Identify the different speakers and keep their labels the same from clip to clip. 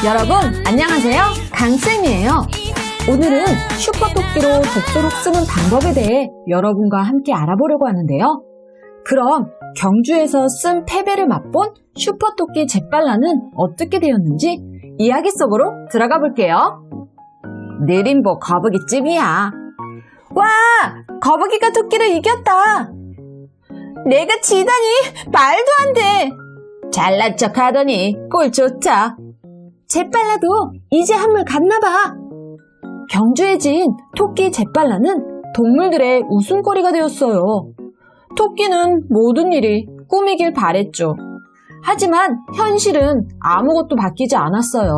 Speaker 1: 여러분 안녕하세요, 강쌤이에요. 오늘은 슈퍼토끼로 독서록 쓰는 방법에 대해 여러분과 함께 알아보려고 하는데요. 그럼 경주에서 쓴 패배를 맛본 슈퍼토끼 제빨라는 어떻게 되었는지 이야기 속으로 들어가 볼게요. 느림보 거북이쯤이야. 와! 거북이가 토끼를 이겼다! 내가 지다니 말도 안 돼! 잘난 척 하더니 꼴 좋다. 제빨라도 이제 한물 갔나봐. 경주에 진 토끼 제빨라는 동물들의 웃음거리가 되었어요. 토끼는 모든 일이 꿈이길 바랬죠. 하지만 현실은 아무것도 바뀌지 않았어요.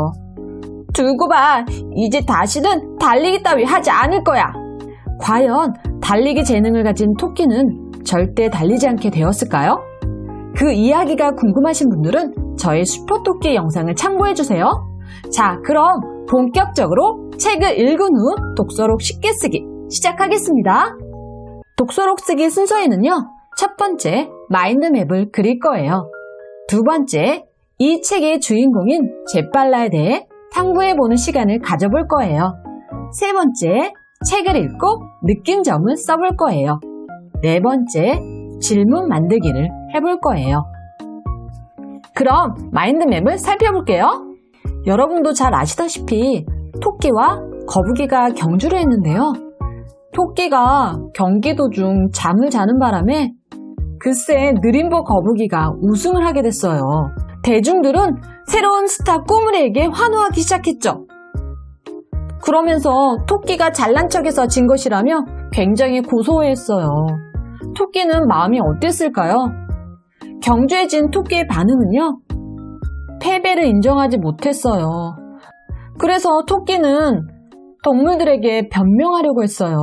Speaker 1: 두고 봐, 이제 다시는 달리기 따위 하지 않을 거야. 과연 달리기 재능을 가진 토끼는 절대 달리지 않게 되었을까요? 그 이야기가 궁금하신 분들은 저의 슈퍼토끼 영상을 참고해주세요. 자, 그럼 본격적으로 책을 읽은 후 독서록 쉽게 쓰기 시작하겠습니다. 독서록 쓰기 순서에는요, 첫 번째, 마인드맵을 그릴 거예요. 두 번째, 이 책의 주인공인 제빨라에 대해 탐구해보는 시간을 가져볼 거예요. 세 번째, 책을 읽고 느낀 점을 써볼 거예요. 네 번째, 질문 만들기를 해볼 거예요. 그럼 마인드맵을 살펴볼게요. 여러분도 잘 아시다시피 토끼와 거북이가 경주를 했는데요. 토끼가 경기 도중 잠을 자는 바람에 글쎄 느림보 거북이가 우승을 하게 됐어요. 대중들은 새로운 스타 꾸물이에게 환호하기 시작했죠. 그러면서 토끼가 잘난 척해서 진 것이라며 굉장히 고소해했어요. 토끼는 마음이 어땠을까요? 경주에 진 토끼의 반응은요, 패배를 인정하지 못했어요. 그래서 토끼는 동물들에게 변명하려고 했어요.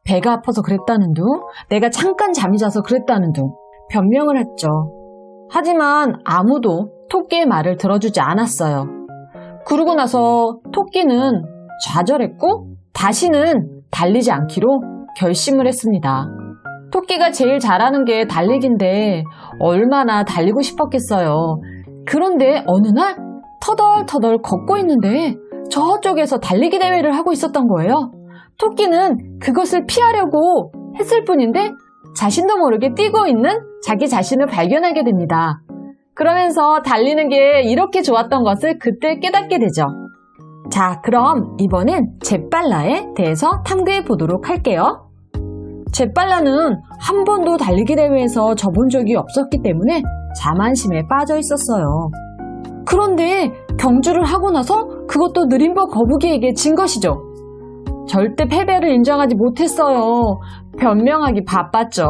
Speaker 1: 배가 아파서 그랬다는 둥, 내가 잠깐 잠이 자서 그랬다는 둥 변명을 했죠. 하지만 아무도 토끼의 말을 들어주지 않았어요. 그러고 나서 토끼는 좌절했고 다시는 달리지 않기로 결심을 했습니다. 토끼가 제일 잘하는 게 달리기인데 얼마나 달리고 싶었겠어요. 그런데 어느 날 터덜터덜 걷고 있는데 저쪽에서 달리기 대회를 하고 있었던 거예요. 토끼는 그것을 피하려고 했을 뿐인데 자신도 모르게 뛰고 있는 자기 자신을 발견하게 됩니다. 그러면서 달리는 게 이렇게 좋았던 것을 그때 깨닫게 되죠. 자, 그럼 이번엔 제빨라에 대해서 탐구해 보도록 할게요. 제빨라는 한 번도 달리기 대회에서 져본 적이 없었기 때문에 자만심에 빠져 있었어요. 그런데 경주를 하고 나서 그것도 느림보 거북이에게 진 것이죠. 절대 패배를 인정하지 못했어요. 변명하기 바빴죠.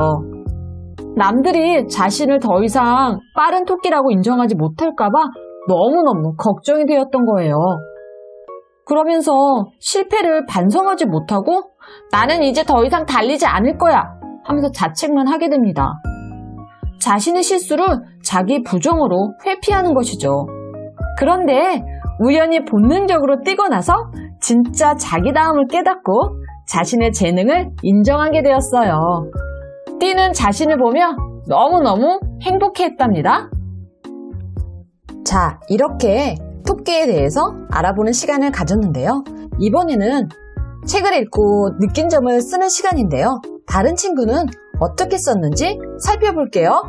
Speaker 1: 남들이 자신을 더 이상 빠른 토끼라고 인정하지 못할까봐 너무너무 걱정이 되었던 거예요. 그러면서 실패를 반성하지 못하고 나는 이제 더 이상 달리지 않을 거야 하면서 자책만 하게 됩니다. 자신의 실수를 자기 부정으로 회피하는 것이죠. 그런데 우연히 본능적으로 뛰고 나서 진짜 자기다움을 깨닫고 자신의 재능을 인정하게 되었어요. 뛰는 자신을 보며 너무너무 행복해했답니다. 자, 이렇게 토끼에 대해서 알아보는 시간을 가졌는데요. 이번에는 책을 읽고 느낀 점을 쓰는 시간인데요. 다른 친구는 어떻게 썼는지 살펴볼게요.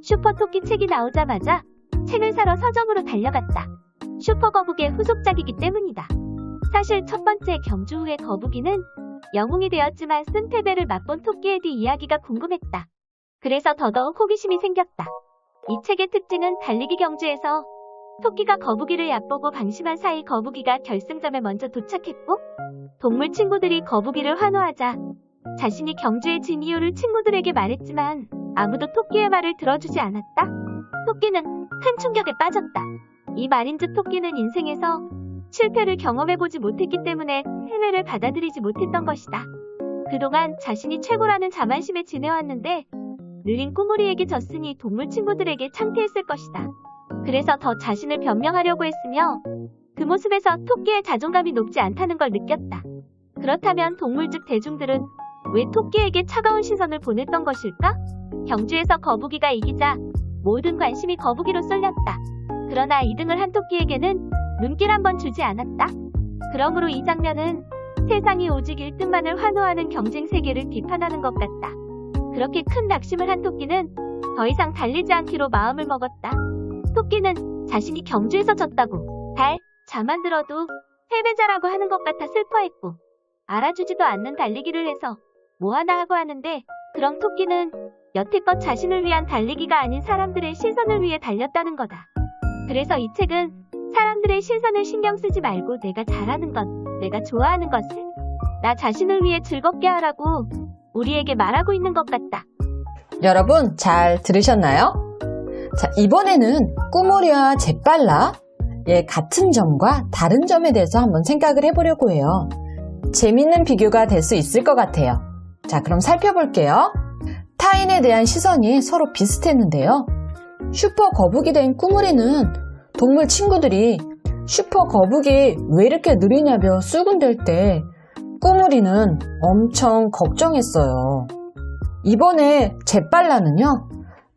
Speaker 2: 슈퍼토끼 책이 나오자마자 책을 사러 서점으로 달려갔다. 슈퍼거북의 후속작이기 때문이다. 사실 첫 번째 경주 후의 거북이는 영웅이 되었지만 쓴 패배를 맛본 토끼에 대해 이야기가 궁금했다. 그래서 더더욱 호기심이 생겼다. 이 책의 특징은 달리기 경주에서 토끼가 거북이를 얕보고 방심한 사이 거북이가 결승점에 먼저 도착했고, 동물 친구들이 거북이를 환호하자 자신이 경주에 진 이유를 친구들에게 말했지만 아무도 토끼의 말을 들어주지 않았다. 토끼는 큰 충격에 빠졌다. 이 말인즉 토끼는 인생에서 실패를 경험해보지 못했기 때문에 패배를 받아들이지 못했던 것이다. 그동안 자신이 최고라는 자만심에 지내왔는데 느린 꾸물이에게 졌으니 동물 친구들에게 창피했을 것이다. 그래서 더 자신을 변명하려고 했으며 그 모습에서 토끼의 자존감이 높지 않다는 걸 느꼈다. 그렇다면 동물 즉 대중들은 왜 토끼에게 차가운 시선을 보냈던 것일까? 경주에서 거북이가 이기자 모든 관심이 거북이로 쏠렸다. 그러나 2등을 한 토끼에게는 눈길 한번 주지 않았다. 그러므로 이 장면은 세상이 오직 1등만을 환호하는 경쟁 세계를 비판하는 것 같다. 그렇게 큰 낙심을 한 토끼는 더 이상 달리지 않기로 마음을 먹었다. 토끼는 자신이 경주에서 졌다고 잠안 들어도 패배자라고 하는 것 같아 슬퍼했고, 알아주지도 않는 달리기를 해서 뭐하나 하고 하는데, 그럼 토끼는 여태껏 자신을 위한 달리기가 아닌 사람들의 시선을 위해 달렸다는 거다. 그래서 이 책은 사람들의 시선을 신경 쓰지 말고 내가 잘하는 것, 내가 좋아하는 것을 나 자신을 위해 즐겁게 하라고 우리에게 말하고 있는 것 같다.
Speaker 1: 여러분 잘 들으셨나요? 자, 이번에는 꾸물이와 잿발라의 같은 점과 다른 점에 대해서 한번 생각을 해보려고 해요. 재밌는 비교가 될 수 있을 것 같아요. 자, 그럼 살펴볼게요. 타인에 대한 시선이 서로 비슷했는데요. 슈퍼 거북이 된 꾸물이는 동물 친구들이 슈퍼 거북이 왜 이렇게 느리냐며 수군댈 때 꾸물이는 엄청 걱정했어요. 이번에 잿발라는요,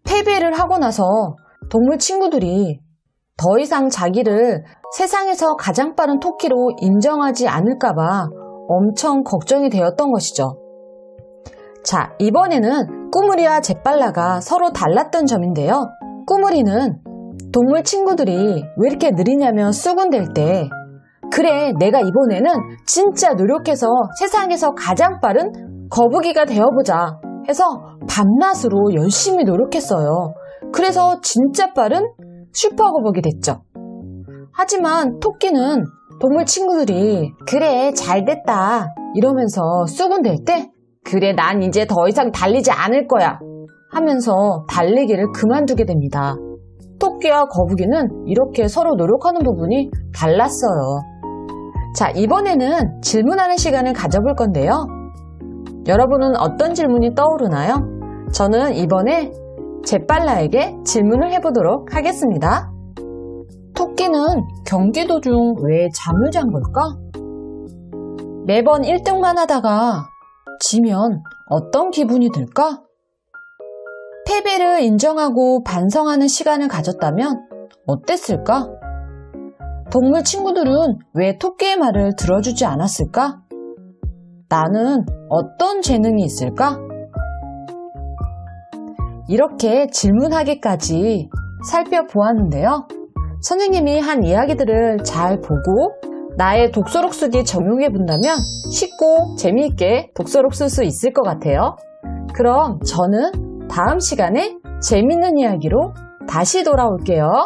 Speaker 1: 패배를 하고 나서 동물 친구들이 더 이상 자기를 세상에서 가장 빠른 토끼로 인정하지 않을까봐 엄청 걱정이 되었던 것이죠. 자, 이번에는 꾸물이와 잿발라가 서로 달랐던 점인데요. 꾸물이는 동물 친구들이 왜 이렇게 느리냐며 수군댈 때, 그래, 내가 이번에는 진짜 노력해서 세상에서 가장 빠른 거북이가 되어보자 해서 밤낮으로 열심히 노력했어요. 그래서 진짜 빠른 슈퍼 거북이 됐죠. 하지만 토끼는 동물 친구들이 그래, 잘됐다 이러면서 수군댈 때, 그래, 난 이제 더 이상 달리지 않을 거야 하면서 달리기를 그만두게 됩니다. 토끼와 거북이는 이렇게 서로 노력하는 부분이 달랐어요. 자, 이번에는 질문하는 시간을 가져볼 건데요. 여러분은 어떤 질문이 떠오르나요? 저는 이번에 잿발라에게 질문을 해보도록 하겠습니다. 토끼는 경기 도중 왜 잠을 잔 걸까? 매번 1등만 하다가 지면 어떤 기분이 들까? 패배를 인정하고 반성하는 시간을 가졌다면 어땠을까? 동물 친구들은 왜 토끼의 말을 들어주지 않았을까? 나는 어떤 재능이 있을까? 이렇게 질문하기까지 살펴보았는데요. 선생님이 한 이야기들을 잘 보고 나의 독서록 쓰기 적용해 본다면 쉽고 재미있게 독서록 쓸 수 있을 것 같아요. 그럼 저는 다음 시간에 재밌는 이야기로 다시 돌아올게요.